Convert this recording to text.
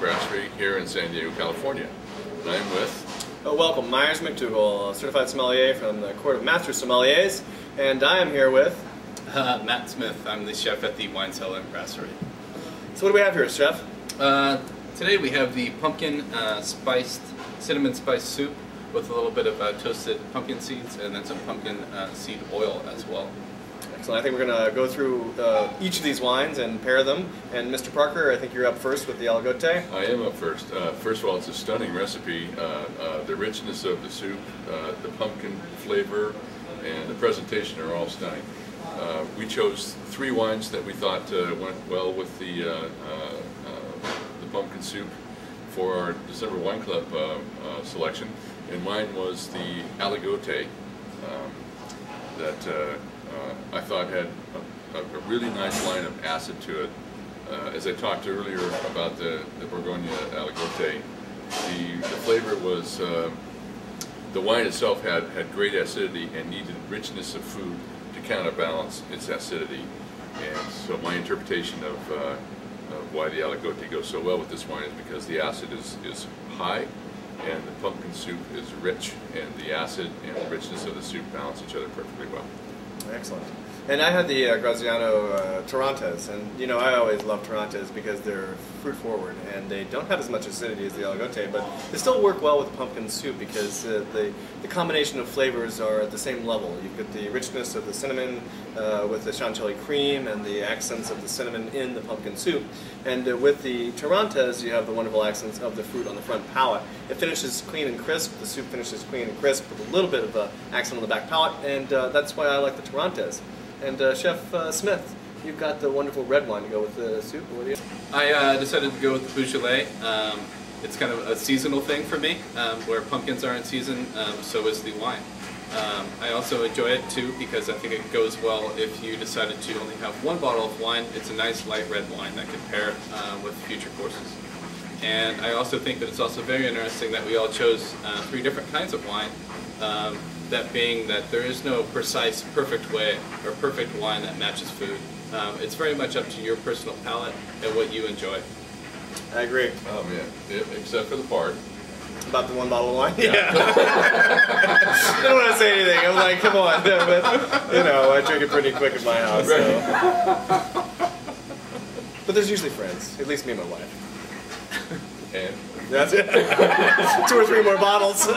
Brasserie here in San Diego, California. And I'm with... Welcome, Myers McDougall, certified sommelier from the Court of Master Sommeliers, and I am here with... Matt Smith. I'm the chef at the Wine Cellar Brasserie. So what do we have here, chef? Today we have the pumpkin cinnamon spiced soup with a little bit of toasted pumpkin seeds and then some pumpkin seed oil as well. Excellent. I think we're going to go through each of these wines and pair them. And Mr. Parker, I think you're up first with the Aligote. I am up first. First of all, it's a stunning recipe. The richness of the soup, the pumpkin flavor, and the presentation are all stunning. We chose 3 wines that we thought went well with the pumpkin soup for our December Wine Club selection, and mine was the Aligote that I thought had a really nice line of acid to it. As I talked earlier about the Bourgogne Aligote, the flavor was, the wine itself had great acidity and needed richness of food to counterbalance its acidity. And so my interpretation of why the Aligote goes so well with this wine is because the acid is high and the pumpkin soup is rich, and the acid and the richness of the soup balance each other perfectly well. Excellent. And I had the Graziano Torrontés, and you know, I always love Torrontés because they're fruit forward and they don't have as much acidity as the Aligote, but they still work well with pumpkin soup because the combination of flavors are at the same level. You've got the richness of the cinnamon with the chantilly cream and the accents of the cinnamon in the pumpkin soup, and with the Torrontés you have the wonderful accents of the fruit on the front palate. It finishes clean and crisp, the soup finishes clean and crisp with a little bit of accent on the back palate, and that's why I like the Torrontés. And Chef Smith, you've got the wonderful red wine to go with the soup. What do you? I decided to go with the Beaujolais. It's kind of a seasonal thing for me, where pumpkins are in season, so is the wine. I also enjoy it too because I think it goes well if you decided to only have 1 bottle of wine. It's a nice light red wine that can pair with future courses. And I also think that it's also very interesting that we all chose 3 different kinds of wine. That being that there is no precise, perfect way or perfect wine that matches food. It's very much up to your personal palate and what you enjoy. I agree. Oh man, except for the part. About the 1 bottle of wine? Yeah. I don't want to say anything. I'm like, come on. But, you know, I drink it pretty quick at my house. So. But there's usually friends. At least me and my wife. And? That's it. 2 or 3 more bottles.